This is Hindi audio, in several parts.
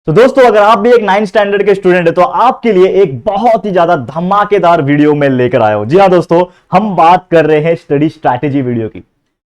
तो दोस्तों अगर आप भी एक 9th स्टैंडर्ड के स्टूडेंट है तो आपके लिए एक बहुत ही ज्यादा धमाकेदार वीडियो में लेकर आया हूं। जी हां दोस्तों, हम बात कर रहे हैं स्टडी स्ट्रैटेजी वीडियो की।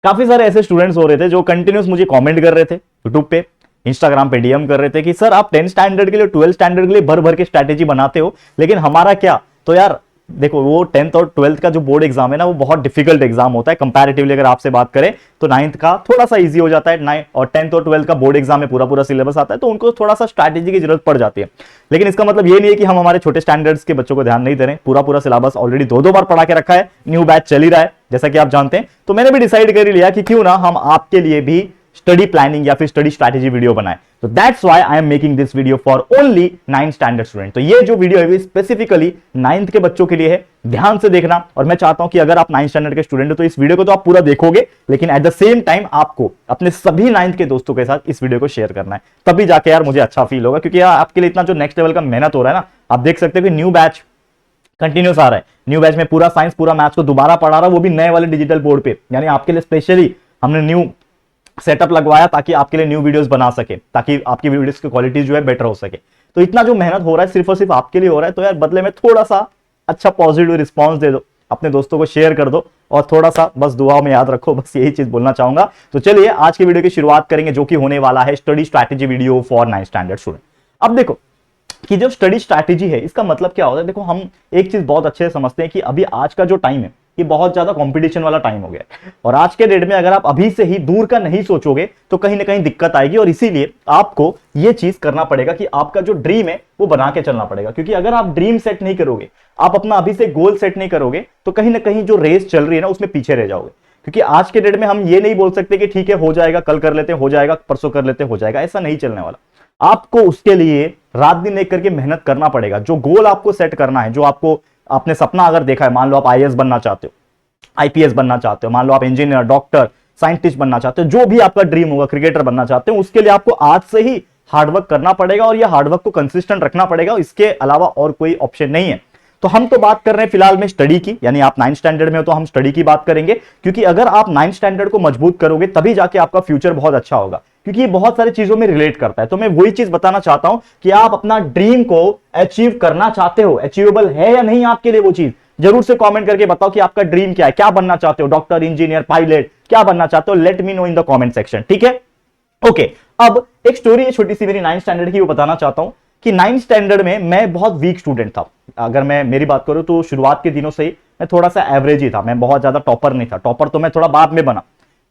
काफी सारे ऐसे स्टूडेंट्स हो रहे थे जो कंटिन्यूस मुझे कमेंट कर रहे थे यूट्यूब पे, इंस्टाग्राम पे डीएम कर रहे थे कि सर आप 10th स्टैंडर्ड के लिए 12th स्टैंडर्ड के लिए भर भर के स्ट्रैटेजी बनाते हो, लेकिन हमारा क्या। तो यार देखो, वो 10th और 12th का जो बोर्ड एग्जाम है ना, वो बहुत डिफिकल्ट एग्जाम होता है कंपैरेटिवली। अगर आपसे बात करें तो 9th का थोड़ा सा इजी हो जाता है, 9 और 10th और 12th का बोर्ड एग्जाम में पूरा पूरा सिलेबस आता है, तो उनको थोड़ा सा स्ट्रैटेजी की जरूरत पड़ जाती है। लेकिन इसका मतलब ये नहीं है कि हम हमारे छोटे स्टैंडर्ड्स के बच्चों को ध्यान नहीं दे रहे हैं। पूरा पूरा सिलेबस ऑलरेडी दो दो बार पढ़ा के रखा है, न्यू बैच चल ही रहा है जैसा कि आप जानते हैं। तो मैंने भी डिसाइड कर लिया कि क्यों ना हम आपके लिए भी स्टडी प्लानिंग या फिर स्टडी स्ट्रैटेजी वीडियो बनाए। तो that's why I am making this video for only 9th standard student. तो ये जो वीडियो है स्पेसिफिकली 9th के बच्चों के लिए है, ध्यान से देखना। और मैं चाहता हूं कि अगर आप 9th स्टैंडर्ड के स्टूडेंट हो तो इस वीडियो को तो आप पूरा देखोगे, लेकिन एट द सेम टाइम आपको अपने सभी 9th के दोस्तों के साथ इस वीडियो को शेयर करना है, तभी जाके यार मुझे अच्छा फील होगा। क्योंकि यार आपके लिए इतना जो नेक्स्ट लेवल का मेहनत हो रहा है ना, आप देख सकते हो कि न्यू बैच कंटिन्यूस आ रहा है। न्यू बैच में पूरा साइंस पूरा मैथ्स को दोबारा पढ़ा रहा है, वो भी नए वाले डिजिटल बोर्ड पे। यानी आपके लिए स्पेशली हमने न्यू सेटअप लगवाया ताकि आपके लिए न्यू वीडियोस बना सके, ताकि आपकी वीडियोस की क्वालिटी जो है बेटर हो सके। तो इतना जो मेहनत हो रहा है सिर्फ और सिर्फ आपके लिए हो रहा है, तो यार बदले में थोड़ा सा अच्छा पॉजिटिव रिस्पॉन्स दे दो, अपने दोस्तों को शेयर कर दो और थोड़ा सा बस दुआओं में याद रखो। बस यही चीज बोलना चाहूंगा। तो चलिए आज की वीडियो की शुरुआत करेंगे, जो कि होने वाला है study strategy video for 9th standard student. अब देखो कि जो स्टडी स्ट्रैटेजी है इसका मतलब क्या होता है। देखो, हम एक चीज बहुत अच्छे से समझते हैं कि अभी आज का जो टाइम है ये बहुत ज्यादा कंपटीशन वाला टाइम हो गया है, और आज के डेट में अगर आप अभी से ही दूर का नहीं सोचोगे तो कहीं ना कहीं दिक्कत आएगी। और इसीलिए आपको ये चीज करना पड़ेगा कि आपका जो ड्रीम है वो बना के चलना पड़ेगा। क्योंकि अगर आप ड्रीम सेट नहीं करोगे, आप अपना अभी से गोल सेट नहीं करोगे, तो कहीं ना कहीं जो रेस चल रही है ना उसमें पीछे रह जाओगे। क्योंकि आज के डेट में हम ये नहीं बोल सकते कि ठीक है हो जाएगा, कल कर लेते हैं, हो जाएगा परसों कर लेते हैं, हो जाएगा, ऐसा नहीं चलने वाला। आपको उसके लिए रात दिन एक करके मेहनत करना पड़ेगा। जो गोल आपको सेट करना है, जो आपको आपने सपना अगर देखा है, मान लो आप आईएएस बनना चाहते हो, आईपीएस बनना चाहते हो, मान लो आप इंजीनियर, डॉक्टर, साइंटिस्ट बनना चाहते हो, जो भी आपका ड्रीम होगा, क्रिकेटर बनना चाहते हो, उसके लिए आपको आज से ही हार्डवर्क करना पड़ेगा और यह हार्डवर्क को कंसिस्टेंट रखना पड़ेगा। इसके अलावा और कोई ऑप्शन नहीं है। तो हम तो बात कर रहे हैं फिलहाल में स्टडी की, यानी आप 9th स्टैंडर्ड में हो तो हम स्टडी की बात करेंगे। क्योंकि अगर आप 9th स्टैंडर्ड को मजबूत करोगे तभी जाके आपका फ्यूचर बहुत अच्छा होगा। क्योंकि ये बहुत सारी चीजों में रिलेट करता है। तो मैं वही चीज बताना चाहता हूं कि आप अपना ड्रीम को अचीव करना चाहते हो, अचीवेबल है या नहीं आपके लिए वो चीज, जरूर से कमेंट करके बताओ कि आपका ड्रीम क्या है, क्या बनना चाहते हो, डॉक्टर, इंजीनियर, पायलट, क्या बनना चाहते हो। Let me know in the comment section, ठीक है। ओके, अब एक स्टोरी है छोटी सी मेरी 9th स्टैंडर्ड की, वो बताना चाहता हूं कि 9th स्टैंडर्ड में मैं बहुत वीक स्टूडेंट था। अगर मैं मेरी बात करूं तो शुरुआत के दिनों से ही मैं थोड़ा सा एवरेज ही था, मैं बहुत ज्यादा टॉपर नहीं था। टॉपर तो मैं थोड़ा बाद में बना।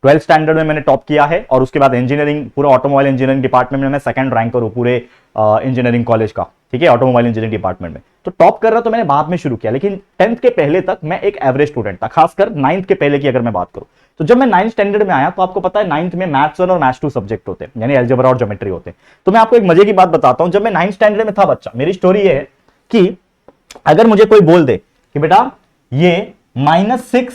12th स्टैंडर्ड में मैंने टॉप किया है, और उसके बाद इंजीनियरिंग, पूरा ऑटोमोबाइल इंजीनियरिंग डिपार्टमेंट में मैं सेकंड रैंकर हूं पूरे इंजीनियरिंग कॉलेज का, ठीक है, ऑटोमोबाइल इंजीनियरिंग डिपार्टमेंट में। तो टॉप कर रहा तो मैंने बाद में शुरू किया, लेकिन 10th के पहले तक मैं एक एवरेज स्टूडेंट था, खासकर 9th के पहले की अगर मैं बात करूं। तो जब मैं 9th स्टैंडर्ड में आया तो आपको पता है 9th में मैथ्स 1 और मैथ्स 2 सब्जेक्ट होते हैं, यानी अलजेब्रा और ज्योमेट्री होते हैं। तो मैं आपको एक मजे की बात बताता हूं। जब मैं 9th स्टैंडर्ड में था बच्चा, मेरी स्टोरी ये है कि अगर मुझे कोई बोल दे कि बेटा ये -6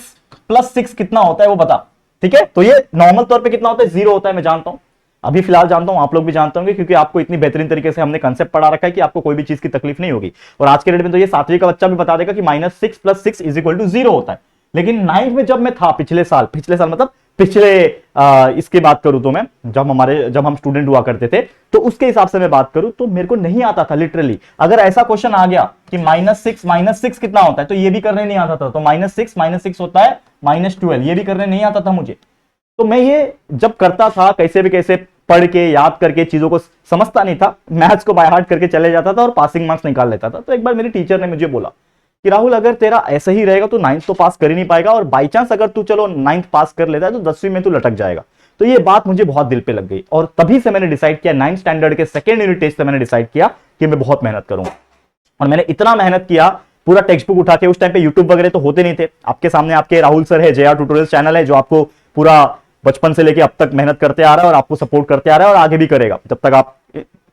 + 6 कितना होता है वो बता, ठीक है, तो ये नॉर्मल तौर पे कितना होता है, 0 होता है। मैं जानता हूं, अभी फिलहाल जानता हूं, आप लोग भी जानते होंगे, क्योंकि आपको इतनी बेहतरीन तरीके से हमने कंसेप्ट पढ़ा रखा है कि आपको कोई भी चीज की तकलीफ नहीं होगी। और आज के डेट में तो ये 7वीं का बच्चा भी बता देगा कि -6 + 6 = 0 होता है। लेकिन 9th में जब मैं था, पिछले साल मतलब पिछले इसकी बात करूं तो मैं जब हम स्टूडेंट हुआ करते थे, तो उसके हिसाब से मैं बात करूं तो मेरे को नहीं आता था लिटरली। अगर ऐसा क्वेश्चन आ गया कि -6 कितना होता है, तो ये भी करने नहीं आता था। तो -6 होता है -12, ये भी करने नहीं आता था मुझे। तो मैं ये जब करता था कैसे भी कैसे पढ़ के याद करके, चीजों को समझता नहीं था, मैथ्स को बाय हार्ट करके चले जाता था और पासिंग मार्क्स निकाल लेता था। तो एक बार मेरी टीचर ने मुझे बोला कि राहुल, अगर तेरा ऐसा ही रहेगा तो 9th तो पास कर ही नहीं पाएगा, और बाई चांस अगर तू चलो 9th पास कर लेता है तो 10वीं में तू लटक जाएगा। तो ये बात मुझे बहुत दिल पे लग गई, और तभी से मैंने डिसाइड किया, 9th स्टैंडर्ड के सेकेंड यूनिट टेस्ट से मैंने डिसाइड किया कि मैं बहुत मेहनत करूंगा। और मैंने इतना मेहनत किया, पूरा टेक्स्ट बुक उठा के, उस टाइम पे यूट्यूब वगैरह तो होते नहीं थे। आपके सामने आपके राहुल सर है, JR ट्यूटोरियल्स चैनल है, जो आपको पूरा बचपन से लेके अब तक मेहनत करते आ रहा है और आपको सपोर्ट करते आ रहा है, और आगे भी करेगा जब तक आप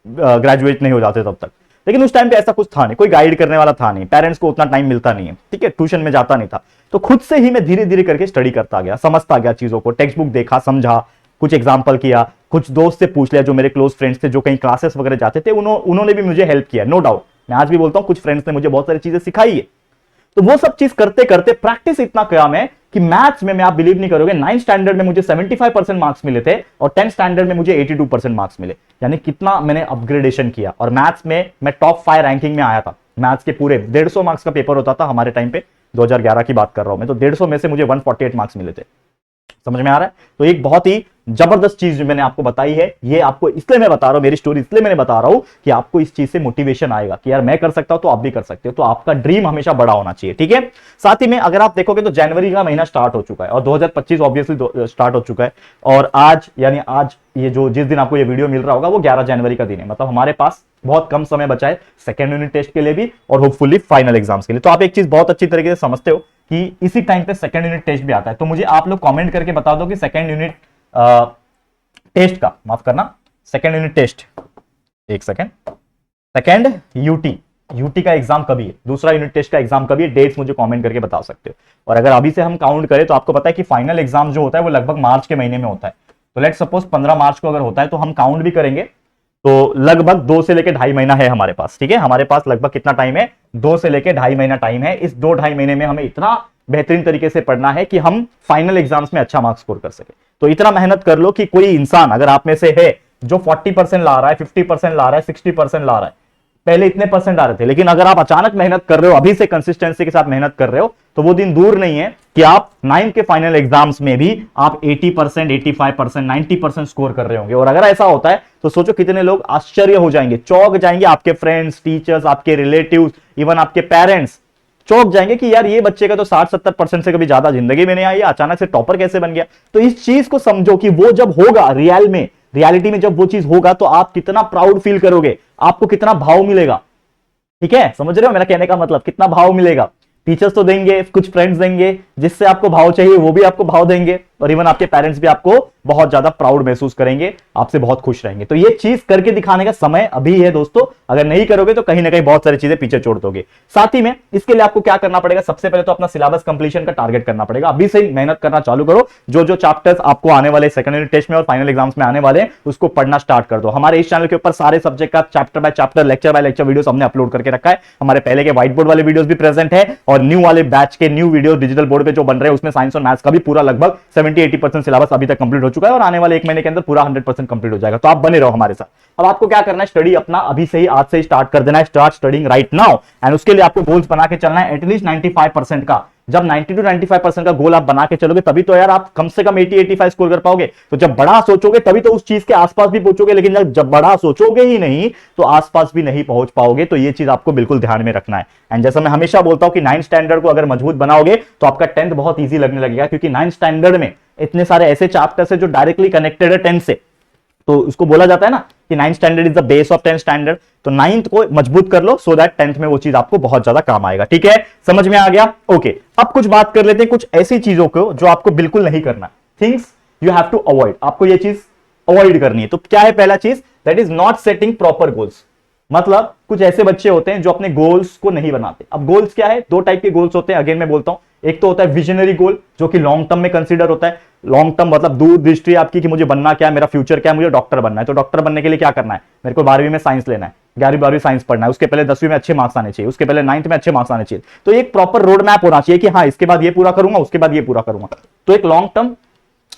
ग्रेजुएट नहीं हो जाते तब तक। लेकिन उस टाइम पे ऐसा कुछ था नहीं, कोई गाइड करने वाला था नहीं, पेरेंट्स को उतना टाइम मिलता नहीं है, ठीक है, ट्यूशन में जाता नहीं था। तो खुद से ही मैं धीरे धीरे करके स्टडी करता गया, समझता गया चीजों को, टेक्स्ट बुक देखा, समझा, कुछ एग्जाम्पल किया, कुछ दोस्त से पूछ लिया जो मेरे क्लोज फ्रेंड्स थे, जो कहीं क्लासेस वगैरह जाते थे, उन्होंने भी मुझे हेल्प किया। नो डाउट, मैं आज भी बोलता हूं कुछ फ्रेंड्स ने मुझे बहुत सारी चीजें सिखाई है। तो वो सब चीज करते करते प्रैक्टिस इतना काम है कि मैथ्स में, आप बिलीव नहीं करोगे, 9 स्टैंडर्ड में मुझे 75% मार्क्स मिले थे और 10 स्टैंडर्ड में मुझे 82% मार्क्स मिले। यानी कितना मैंने अपग्रेडेशन किया। और मैथ्स में मैं टॉप 5 रैंकिंग में आया था। मैथ्स के पूरे 150 मार्क्स का पेपर होता था हमारे टाइम पे, 2011 की बात कर रहा हूं मैं, तो 150 में से मुझे 148 मार्क्स मिले थे। समझ में आ रहा है? तो एक बहुत ही जबरदस्त चीज जो मैंने आपको बताई है, ये आपको इसलिए मैं बता रहा हूं, मेरी स्टोरी इसलिए मैंने बता रहा हूं कि आपको इस चीज से मोटिवेशन आएगा कि यार मैं कर सकता हूं तो आप भी कर सकते हो। तो आपका ड्रीम हमेशा बड़ा होना चाहिए, ठीक है। साथ ही में अगर आप देखोगे तो जनवरी का महीना स्टार्ट हो चुका है और 2025 ऑब्वियसली स्टार्ट हो चुका है। और आज, यानी आज ये जो जिस दिन आपको ये वीडियो मिल रहा होगा वो 11 जनवरी का दिन है। मतलब हमारे पास बहुत कम समय बचा है सेकेंड यूनिट टेस्ट के लिए भी और होपफुली फाइनल एग्जाम्स के लिए। तो आप एक चीज बहुत अच्छी तरीके से समझते हो कि इसी टाइम पे सेकेंड यूनिट टेस्ट भी आता है। तो मुझे आप लोग कमेंट करके बता दो कि सेकेंड यूनिट टेस्ट का, माफ करना, सेकेंड यूनिट टेस्ट, एक सेकेंड, सेकेंड यूटी का एग्जाम कभी है, दूसरा यूनिट टेस्ट का एग्जाम कभी है, डेट्स मुझे कमेंट करके बता सकते हो। और अगर अभी से हम काउंट करें तो आपको पता है कि फाइनल एग्जाम जो होता है वो लगभग मार्च के महीने में होता है। तो लेट्स सपोज 15 मार्च को अगर होता है तो हम काउंट भी करेंगे तो लगभग 2 से लेकर 2.5 महीना है हमारे पास, ठीक है। हमारे पास लगभग कितना टाइम है? 2 से लेकर 2.5 महीना टाइम है। इस 2-2.5 महीने में हमें इतना बेहतरीन तरीके से पढ़ना है कि हम फाइनल एग्जाम्स में अच्छा मार्क्स स्कोर कर सके। तो इतना मेहनत कर लो कि कोई इंसान अगर आप में से है जो 40% ला रहा है, 50% ला रहा है, 60% ला रहा है, पहले इतने परसेंट आ रहे थे, लेकिन अगर आप अचानक मेहनत कर रहे हो, अभी से कंसिस्टेंसी के साथ मेहनत कर रहे हो, तो वो दिन दूर नहीं है कि आप 9th के फाइनल एग्जाम्स में भी आप 80%, 85%, 90% स्कोर कर रहे होंगे। और अगर ऐसा होता है तो सोचो कितने लोग आश्चर्य हो जाएंगे, चौंक जाएंगे, आपके फ्रेंड्स, टीचर्स, आपके रिलेटिव्स, इवन आपके पेरेंट्स चौंक जाएंगे कि यार ये बच्चे का तो 60-70% से कभी ज्यादा जिंदगी में नहीं आई, अचानक से टॉपर कैसे बन गया। तो इस चीज को समझो कि वो जब होगा रियलिटी में जब वो चीज होगा तो आप कितना प्राउड फील करोगे, आपको कितना भाव मिलेगा। ठीक है, समझ रहे हो मेरा कहने का मतलब? कितना भाव मिलेगा। टीचर्स तो देंगे, कुछ फ्रेंड्स देंगे, जिससे आपको भाव चाहिए वो भी आपको भाव देंगे, और इवन आपके पेरेंट्स भी आपको बहुत ज्यादा प्राउड महसूस करेंगे, आपसे बहुत खुश रहेंगे। तो ये चीज करके दिखाने का समय अभी है दोस्तों। अगर नहीं करोगे तो कहीं ना कहीं बहुत सारी चीजें पीछे छोड़ दोगे। साथ ही में इसके लिए आपको क्या करना पड़ेगा? सबसे पहले तो अपना सिलेबस कंप्लीशन का टारगेट करना पड़ेगा। अभी से मेहनत करना चालू करो। जो जो चैप्टर्स आपको आने वाले सेकंड यूनिट टेस्ट में और फाइनल एग्जाम्स में आने वाले हैं उसको पढ़ना स्टार्ट कर दो। हमारे इस चैनल के ऊपर सारे सब्जेक्ट का chapter by chapter, lecture by lecture video हमने अपलोड करके रखा है। हमारे पहले के व्हाइट बोर्ड वाले वीडियोस भी प्रेजेंट है और न्यू वाले बैच के न्यू वीडियो डिजिटल बोर्ड पे जो बन रहे हैं उसमें साइंस और मैथ्स का भी पूरा लगभग 70-80% सिलेबस अभी तक कंप्लीट हो चुका है और आने वाले 1 महीने के अंदर पूरा 100% कंप्लीट हो जाएगा। तो आप बने रहो हमारे साथ। अब आपको क्या करना है? स्टडी अपना अभी से ही, आज से ही स्टार्ट कर देना है। Start studying right now. And उसके लिए आपको गोल्स बना के चलना है एटलीस्ट 95% का। जब 90 to 95% का गोल आप बना के चलोगे तभी तो यार आप कम से कम 80-85 स्कोर कर पाओगे। तो जब बड़ा सोचोगे तभी तो उस चीज के आसपास भी पहुंचोगे, लेकिन जब बड़ा सोचोगे ही नहीं तो आसपास भी नहीं पहुंच पाओगे। तो ये चीज आपको बिल्कुल ध्यान में रखना है। एंड जैसा मैं हमेशा बोलता हूं कि 9th स्टैंडर्ड को अगर मजबूत बनाओगे तो आपका 10th बहुत ईजी लगने लगेगा, क्योंकि 9th स्टैंडर्ड में इतने सारे ऐसे चैप्टर्स है जो डायरेक्टली कनेक्टेड है 10th से। तो उसको बोला जाता है ना कि 9th standard is the base of 10th standard. तो 9th को मजबूत कर लो सो दैट 10th में वो चीज आपको बहुत ज्यादा काम आएगा। ठीक है, समझ में आ गया? ओके, अब कुछ बात कर लेते हैं कुछ ऐसी चीजों को जो आपको बिल्कुल नहीं करना। Things you have to avoid, आपको ये चीज अवॉइड करनी है। तो क्या है पहला चीज? That is not setting proper goals. मतलब कुछ ऐसे बच्चे होते हैं जो अपने गोल्स को नहीं बनाते। अब गोल्स क्या है? 2 टाइप के गोल्स होते हैं। अगेन मैं बोलता हूं, एक तो होता है विजनरी गोल जो कि लॉन्ग टर्म में कंसीडर होता है। लॉन्ग टर्म मतलब दूरदृष्टि आपकी कि मुझे बनना क्या है, मेरा फ्यूचर क्या है, मुझे डॉक्टर बनना है। तो डॉक्टर बनने के लिए क्या करना है? मेरे को 12वीं में साइंस लेना है, 11वीं-12वीं साइंस पढ़ना है, उसके पहले 10वीं में अच्छे मार्क्स आने चाहिए, उसके पहले 9th में अच्छे मार्क्स आने चाहिए। तो एक प्रॉपर रोड मैप होना चाहिए कि हाँ इसके बाद ये पूरा करूंगा, उसके बाद ये पूरा करूंगा। तो एक लॉन्ग टर्म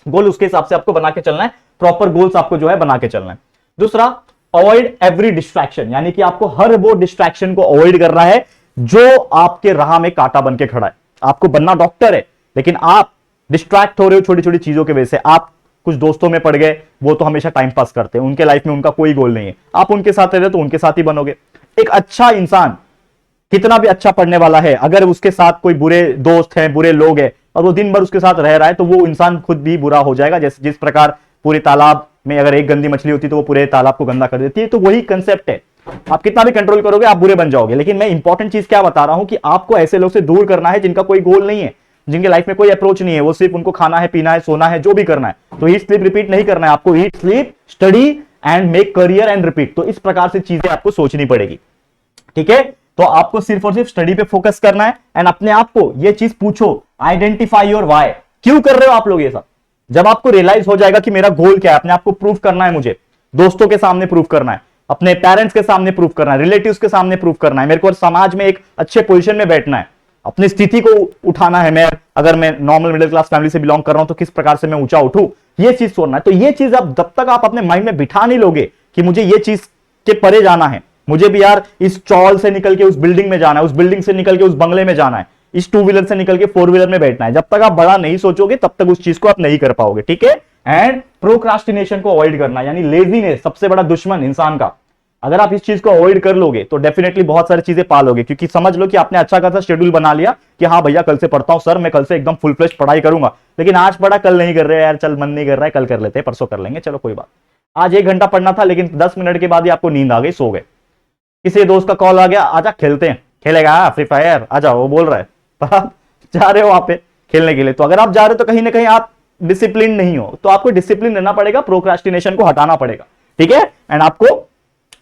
गोल उसके हिसाब से आपको बना के चलना है। प्रॉपर गोल्स आपको जो है बना के चलना है। दूसरा, अवॉइड एवरी डिस्ट्रैक्शन, यानी कि आपको हर वो डिस्ट्रैक्शन को अवॉइड करना है जो आपके राह में कांटा बन के खड़ा है। आपको बनना डॉक्टर है लेकिन आप डिस्ट्रैक्ट हो रहे हो छोटी छोटी चीजों की वजह से। आप कुछ दोस्तों में पड़ गए, वो तो हमेशा टाइम पास करते हैं, उनके लाइफ में उनका कोई गोल नहीं है। आप उनके साथ रह रहे हो तो उनके साथ ही बनोगे। एक अच्छा इंसान कितना भी अच्छा पढ़ने वाला है, अगर उसके साथ कोई बुरे दोस्त हैं, बुरे लोग हैं और वो दिन भर उसके साथ रह रहा है तो वो इंसान खुद भी बुरा हो जाएगा। जैसे जिस प्रकार पूरे तालाब में अगर एक गंदी मछली होती तो वो पूरे तालाब को गंदा कर देती है। तो वही कंसेप्ट है, आप कितना भी कंट्रोल करोगे आप बुरे बन जाओगे। लेकिन मैं इंपॉर्टेंट चीज क्या बता रहा हूं कि आपको ऐसे लोग से दूर करना है जिनका कोई गोल नहीं है, जिनके लाइफ में कोई अप्रोच नहीं है, वो सिर्फ उनको खाना है, पीना है, सोना है, जो भी करना है। तो ईट स्लीप रिपीट नहीं करना है आपको, eat sleep study and make career and repeat. तो इस प्रकार से चीजें आपको सोचनी पड़ेगी। ठीक है, तो आपको सिर्फ और सिर्फ स्टडी पे फोकस करना है। एंड अपने आप को ये चीज पूछो, आइडेंटिफाई योर व्हाई, क्यों कर रहे हो आप लोग ये सब। जब आपको रियलाइज हो जाएगा कि मेरा गोल क्या है, अपने आप को प्रूव करना है, मुझे दोस्तों के सामने प्रूव करना है, अपने पेरेंट्स के सामने प्रूव करना है, रिलेटिव्स के सामने प्रूव करना है, मेरे को समाज में एक अच्छे पोजीशन में बैठना है, अपनी स्थिति को उठाना है। मैं अगर मैं नॉर्मल मिडिल क्लास फैमिली से बिलोंग कर रहा हूं तो किस प्रकार से मैं ऊंचा उठूं, ये चीज सोचना है। तो ये चीज आप जब तक आप अपने माइंड में बिठा नहीं लोगे कि मुझे ये चीज के परे जाना है, मुझे भी यार इस चौल से निकल के उस बिल्डिंग में जाना है, उस बिल्डिंग से निकल के उस बंगले में जाना है, इस टू व्हीलर से निकल के फोर व्हीलर में बैठना है, जब तक आप बड़ा नहीं सोचोगे तब तक उस चीज को आप नहीं कर पाओगे। ठीक है। एंड प्रोक्रास्टिनेशन को अवॉइड करना, यानी लेजीनेस सबसे बड़ा दुश्मन इंसान का। अगर आप इस चीज को अवॉइड कर लोगे तो डेफिनेटली बहुत सारी चीजें पालोगे, क्योंकि समझ लो कि आपने अच्छा खासा शेड्यूल बना लिया कि हाँ भैया कल से पढ़ता हूं सर, मैं कल से एकदम फुल फ्लेश पढ़ाई करूंगा, लेकिन आज पढ़ा कल नहीं कर रहे यार, चल मन नहीं कर रहा है, कल कर लेते हैं, परसों कर लेंगे, चलो कोई बात। आज 1 घंटा पढ़ना था लेकिन 10 मिनट के बाद ही आपको नींद आ गई, सो गए। किसी दोस्त का कॉल आ गया, आजा खेलते हैं, खेलेगा फ्री फायर, आजा, वो बोल रहा है, पर आप जा रहे हो वहां पे खेलने के लिए। तो अगर आप जा रहे हो तो कहीं ना कहीं आप डिसिप्लिन नहीं हो, तो आपको डिसिप्लिन रहना पड़ेगा, प्रोक्रास्टिनेशन को हटाना पड़ेगा। ठीक है। एंड आपको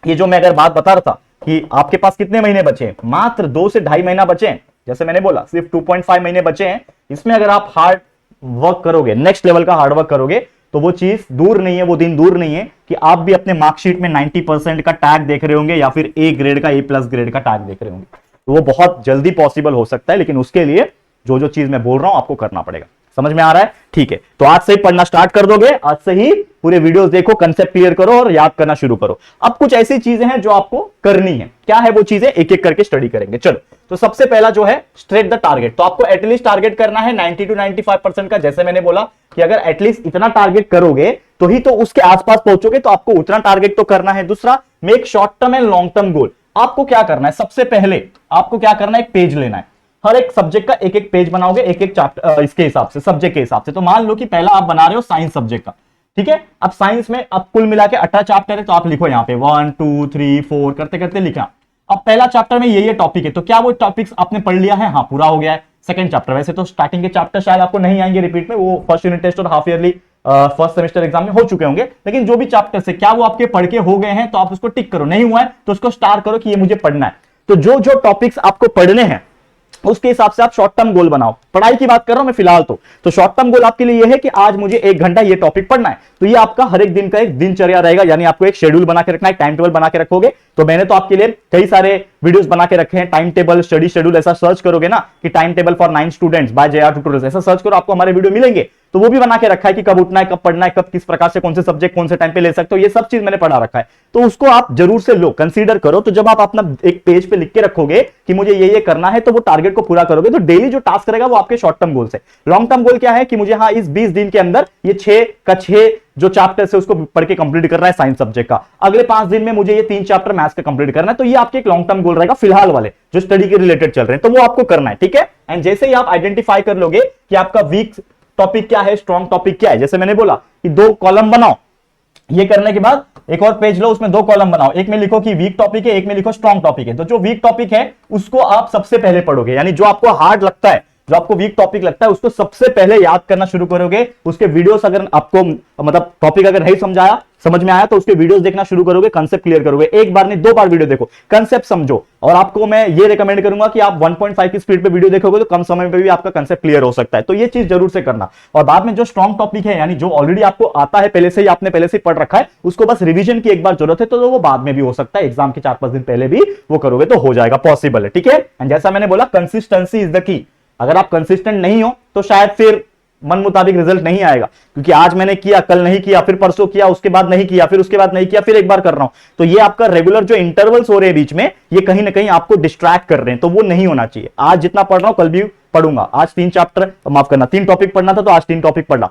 ये जो मैं अगर बात बता रहा था कि आपके पास कितने महीने बचे हैं, मात्र 2 से 2.5 महीना बचे हैं, जैसे मैंने बोला सिर्फ 2.5 महीने बचे हैं। इसमें अगर आप हार्ड वर्क करोगे, नेक्स्ट लेवल का हार्ड वर्क करोगे, तो वो चीज दूर नहीं है, वो दिन दूर नहीं है कि आप भी अपने मार्कशीट में 90% का टैग देख रहे होंगे या फिर ए ग्रेड का, A+ ग्रेड का टैग देख रहे होंगे। तो वो बहुत जल्दी पॉसिबल हो सकता है, लेकिन उसके लिए जो जो चीज मैं बोल रहा हूं आपको करना पड़ेगा। समझ में आ रहा है? ठीक है। तो आज से ही पढ़ना स्टार्ट कर दोगे, आज से ही पूरे वीडियोस देखो, कंसेप्ट क्लियर करो और याद करना शुरू करो। अब कुछ ऐसी चीजें हैं जो आपको करनी है, क्या है वो चीजें, एक एक करके स्टडी करेंगे। चलो, तो सबसे पहला जो है स्ट्रेट द टारगेट। तो आपको एटलीस्ट टारगेट करना है 90 to 95% का। जैसे मैंने बोला कि अगर एटलीस्ट इतना टारगेट करोगे तो ही तो उसके आसपास पहुंचोगे, तो आपको उतना टारगेट तो करना है। दूसरा, make short term and long term goal. आपको क्या करना है, सबसे पहले आपको क्या करना है, एक पेज लेना है, हर एक सब्जेक्ट का एक एक पेज बनाओगे, एक एक चैप्टर इसके हिसाब से, सब्जेक्ट के हिसाब से। तो मान लो कि पहला आप बना रहे हो साइंस सब्जेक्ट का, ठीक है। अब साइंस में अब कुल मिला के 18 चैप्टर है, तो आप लिखो यहाँ पे 1 2 3 4 करते करते लिखा। अब पहला चैप्टर में ये टॉपिक है, तो क्या वो टॉपिक्स आपने पढ़ लिया है? हाँ, पूरा हो गया है। सेकंड चैप्टर, वैसे तो स्टार्टिंग के चैप्टर शायद आपको नहीं आएंगे रिपीट में, वो फर्स्ट यूनिट टेस्ट और half yearly first semester exam में हो चुके होंगे, लेकिन जो भी चैप्टर्स है क्या वो आपके पढ़ के हो गए हैं, तो आप उसको टिक करो। नहीं हुआ है तो उसको स्टार करो कि ये मुझे पढ़ना है। तो जो जो टॉपिक्स आपको पढ़ने हैं उसके हिसाब से आप शॉर्ट टर्म गोल बनाओ। पढ़ाई की बात कर रहा हूं मैं फिलहाल तो शॉर्ट टर्म गोल आपके लिए यह है कि आज मुझे 1 घंटा ये टॉपिक पढ़ना है। तो ये आपका हर एक दिन का एक दिनचर्या रहेगा, यानी आपको एक शेड्यूल बना के रखना है, टाइम टेबल बना के रखोगे। तो मैंने तो आपके लिए कई सारे वीडियोस बना के रखे हैं, टाइम टेबल, स्टडी शेड्यूल, ऐसा सर्च करोगे ना कि time table for 9 students by JR tutorials, ऐसा सर्च करो, आपको हमारे वीडियो मिलेंगे। तो वो भी बना के रखा है कि कब उठना है, कब पढ़ना है, कब किस प्रकार से कौन से सब्जेक्ट कौन से टाइम पे ले सकते हो, ये सब चीज मैंने पढ़ा रखा है। तो उसको आप जरूर से लो, कंसीडर करो। तो जब आप अपना एक पेज पे लिख के रखोगे कि मुझे ये करना है, तो वो टारगेट को पूरा करोगे। तो डेली जो टास्क रहेगा वो आपके शॉर्ट टर्म गोल से। लॉन्ग टर्म गोल क्या है कि मुझे हाँ इस 20 दिन के अंदर ये 6 का 6 जो चैप्टर है उसको पढ़ के कंप्लीट करना है साइंस सब्जेक्ट का। अगले 5 दिन में मुझे ये 3 चैप्टर मैथ्स का कंप्लीट करना है। तो ये आपके एक लॉन्ग टर्म गोल रहेगा फिलहाल वाले जो स्टडी के रिलेटेड चल रहे हैं, तो वो आपको करना है। ठीक है। एंड जैसे ही आप आइडेंटिफाई कर लोगे कि आपका वीक टॉपिक क्या है, स्ट्रॉन्ग टॉपिक क्या है, जैसे मैंने बोला कि 2 कॉलम बनाओ, ये करने के बाद एक और पेज लो, उसमें 2 कॉलम बनाओ, एक में लिखो कि वीक टॉपिक है, एक में लिखो स्ट्रॉन्ग टॉपिक है। तो जो वीक टॉपिक है उसको आप सबसे पहले पढ़ोगे, यानी जो आपको हार्ड लगता है, जो आपको वीक टॉपिक लगता है उसको सबसे पहले याद करना शुरू करोगे। उसके वीडियोस अगर आपको मतलब टॉपिक अगर नहीं समझ में आया तो उसके वीडियोस देखना शुरू करोगे, कंसेप्ट क्लियर करोगे। एक बार नहीं 2 बार वीडियो देखो, कंसेप्ट समझो। और आपको मैं ये रिकमेंड करूंगा कि आप 1.5 की स्पीड पे वीडियो देखोगे तो कम समय में भी आपका कंसेप्ट क्लियर हो सकता है। तो ये चीज जरूर से करना। और बाद में जो स्ट्रॉन्ग टॉपिक है, यानी जो ऑलरेडी आपको आता है, पहले से ही आपने पहले से पढ़ रखा है, उसको बस रिवीजन की एक बार जरूरत है, तो वो बाद में भी हो सकता है, एग्जाम के 4-5 दिन पहले भी वो करोगे तो हो जाएगा, पॉसिबल है। ठीक है। एंड जैसा मैंने बोला, कंसिस्टेंसी इज द की। अगर आप कंसिस्टेंट नहीं हो तो शायद फिर मन मुताबिक रिजल्ट नहीं आएगा, क्योंकि आज मैंने किया, कल नहीं किया, फिर परसों किया, उसके बाद नहीं किया, फिर उसके बाद नहीं किया, फिर एक बार कर रहा हूं। तो ये आपका रेगुलर जो इंटरवल्स हो रहे हैं बीच में, ये कहीं ना कहीं आपको डिस्ट्रैक्ट कर रहे हैं, तो वो नहीं होना चाहिए। आज जितना पढ़ रहा हूं कल भी पढ़ूंगा। आज 3 चैप्टर, माफ करना 3 टॉपिक पढ़ना था तो आज 3 टॉपिक पढ़ा,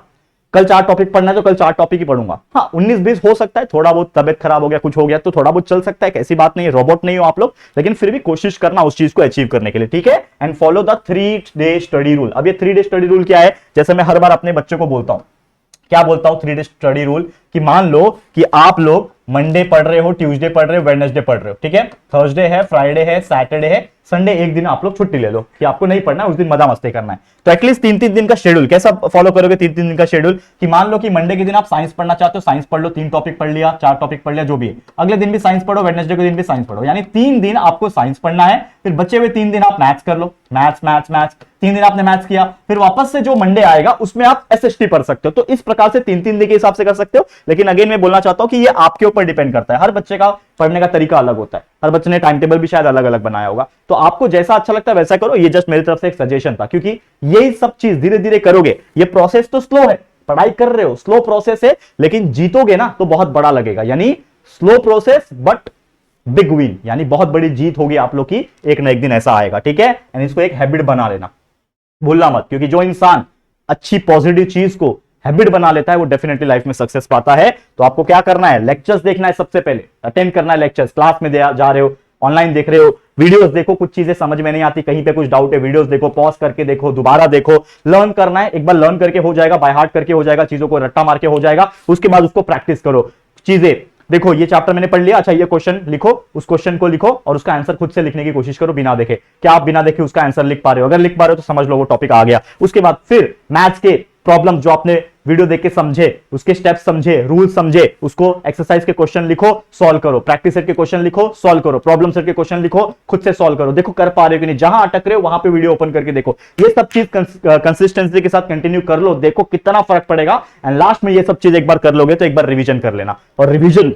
कल 4 टॉपिक पढ़ना है तो कल 4 टॉपिक ही पढ़ूंगा। हाँ 19-20 हो सकता है, थोड़ा बहुत तबियत खराब हो गया, कुछ हो गया तो थोड़ा बहुत चल सकता है, ऐसी बात नहीं है, रोबोट नहीं हो आप लोग, लेकिन फिर भी कोशिश करना उस चीज को अचीव करने के लिए। ठीक है। एंड फॉलो द 3-डे स्टडी रूल। अब ये 3-डे स्टडी रूल क्या है, जैसे मैं हर बार अपने बच्चों को बोलता हूं, क्या बोलता हूं 3-डे स्टडी रूल, कि मान लो कि आप लोग मंडे पढ़ रहे हो, ट्यूसडे पढ़ रहे हो, वेडनेसडे पढ़ रहे हो, ठीक है, थर्सडे है, फ्राइडे है, सैटरडे है, संडे एक दिन आप लोग छुट्टी ले लो कि आपको नहीं पढ़ना है, उस दिन मजा मस्ती करना है। तो एटलीस्ट 3-3 दिन का शेड्यूल कैसा फॉलो करोगे, 3-3 दिन का शेड्यूल, कि मान लो कि मंडे के दिन आप साइंस पढ़ना चाहते हो, साइंस पढ़ लो, 3 टॉपिक पढ़ लिया, 4 टॉपिक पढ़ लिया, जो भी है, अगले दिन भी साइंस पढ़ो, वेडनेसडे के दिन भी साइंस पढ़ो, यानी 3 दिन आपको साइंस पढ़ना है, फिर बचे हुए 3 दिन आप मैथ्स कर लो, मैथ्स 3 दिन आपने मैथ्स किया, फिर वापस से जो मंडे आएगा उसमें आप एसएसटी पढ़ सकते हो। तो इस प्रकार से 3-3 दिन के हिसाब से कर सकते हो, लेकिन अगेन मैं बोलना चाहता हूं कि ये आपके ऊपर डिपेंड करता है, हर बच्चे का पढ़ने का तरीका अलग होता है, हर बच्चे ने टाइम टेबल भी शायद अलग अलग बनाया होगा। तो आपको जैसा अच्छा लगता है वैसा करो, ये जस्ट मेरी तरफ से एक सजेशन था, क्योंकि यही सब चीज धीरे धीरे करोगे। ये प्रोसेस तो स्लो है, पढ़ाई कर रहे हो, स्लो प्रोसेस है, लेकिन जीतोगे ना तो बहुत बड़ा लगेगा। यानी slow process but big win, यानी बहुत बड़ी जीत होगी आप लोग की, एक ना एक दिन ऐसा आएगा, ठीक है। एंड इसको एक हैबिट बना लेना, भूलना मत, क्योंकि जो इंसान अच्छी पॉजिटिव चीज को हैबिट बना लेता है वो डेफिनेटली लाइफ में सक्सेस पाता है। तो आपको क्या करना है, लेक्चर्स देखना है, सबसे पहले अटेंड करना है लेक्चर्स, क्लास में जा रहे हो, ऑनलाइन देख रहे हो, वीडियोस देखो, कुछ चीजें समझ में नहीं आती, कहीं पे कुछ डाउट है, वीडियोस देखो, पॉज करके देखो, दोबारा देखो, लर्न करना है। एक बार लर्न करके हो जाएगा, बाय हार्ट करके हो जाएगा, चीजों को रट्टा मार के हो जाएगा, उसके बाद उसको प्रैक्टिस करो। चीजें देखो, ये चैप्टर मैंने पढ़ लिया, अच्छा ये क्वेश्चन लिखो, उस क्वेश्चन को लिखो और उसका आंसर खुद से लिखने की कोशिश करो बिना देखे। क्या आप बिना देखे उसका आंसर लिख पा रहे हो? अगर लिख पा रहे हो तो समझ लो वो टॉपिक आ गया। उसके बाद फिर मैथ्स के प्रॉब्लम जो आपने वीडियो देख के समझे, उसके स्टेप्स समझे, रूल समझे, उसको एक्सरसाइज के क्वेश्चन लिखो, सॉल्व करो, प्रैक्टिस सेट के क्वेश्चन लिखो, सॉल्व करो, प्रॉब्लम सेट के क्वेश्चन लिखो, खुद से सॉल्व करो, देखो कर पा रहे हो कि नहीं, जहां अटक रहे हो वहां पे वीडियो ओपन करके देखो। ये सब चीज कंसिस्टेंसी के साथ कंटिन्यू कर लो, देखो कितना फर्क पड़ेगा। एंड लास्ट में ये सब चीज एक बार कर लोगे तो एक बार रिवीजन कर लेना, और रिवीजन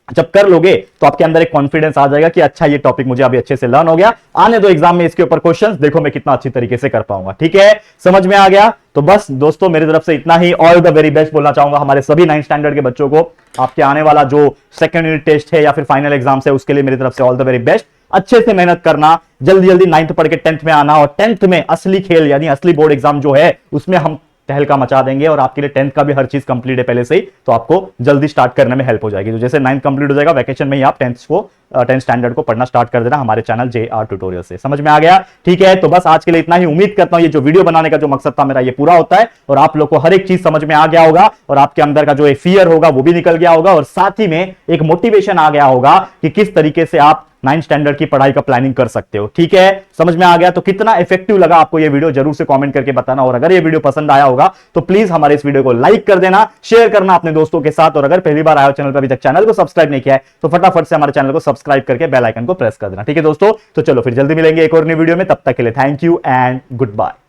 जब कर लोगे तो आपके अंदर एक कॉन्फिडेंस आ जाएगा कि अच्छा ये टॉपिक मुझे अभी अच्छे से लर्न हो गया, आने दो एग्जाम में इसके ऊपर क्वेश्चंस, देखो मैं कितना अच्छी तरीके से कर पाऊंगा। ठीक है, समझ में आ गया? तो बस दोस्तों मेरी तरफ से इतना ही। ऑल द वेरी बेस्ट बोलना चाहूंगा हमारे सभी 9th स्टैंडर्ड के बच्चों को। आपके आने वाला जो सेकंड यूनिट टेस्ट है या फिर फाइनल एग्जाम है उसके लिए मेरी तरफ से ऑल द वेरी बेस्ट। अच्छे से मेहनत करना, जल्दी जल्दी 9th पढ़ के 10th में आना, और 10th में असली खेल यानी असली बोर्ड एग्जाम जो है उसमें हम तहलका मचा देंगे, और आपके लिए 10th का भी हर चीज कंप्लीट है पहले से ही, तो आपको जल्दी स्टार्ट करने में हेल्प हो जाएगी। तो जैसे 9th कंप्लीट हो जाएगा, वैकेशन में ही आप 10th स्टैंडर्ड को पढ़ना स्टार्ट कर देना हमारे चैनल JR ट्यूटोरियल से। समझ में आ गया? ठीक है, तो बस आज के लिए इतना ही। उम्मीद करता हूं ये जो वीडियो बनाने का जो मकसद था मेरा ये पूरा होता है, और आप लोग को हर एक चीज समझ में आ गया होगा, और आपके अंदर का जो एक फियर होगा वो भी निकल गया होगा, और साथ ही में एक मोटिवेशन आ गया होगा कि किस तरीके से आप 9th स्टैंडर्ड की पढ़ाई का प्लानिंग कर सकते हो। ठीक है, समझ में आ गया? तो कितना इफेक्टिव लगा आपको ये वीडियो जरूर से कमेंट करके बताना, और अगर ये वीडियो पसंद आया होगा तो प्लीज हमारे इस वीडियो को लाइक कर देना, शेयर करना अपने दोस्तों के साथ, और अगर पहली बार आए हो चैनल पर, अभी तक चैनल को सब्सक्राइब नहीं किया है तो फटाफट से हमारे चैनल को सब्सक्राइब करके बेल आइकन को प्रेस कर देना। ठीक है दोस्तों, तो चलो फिर जल्दी मिलेंगे एक और नई वीडियो में, तब तक के लिए thank you and good bye.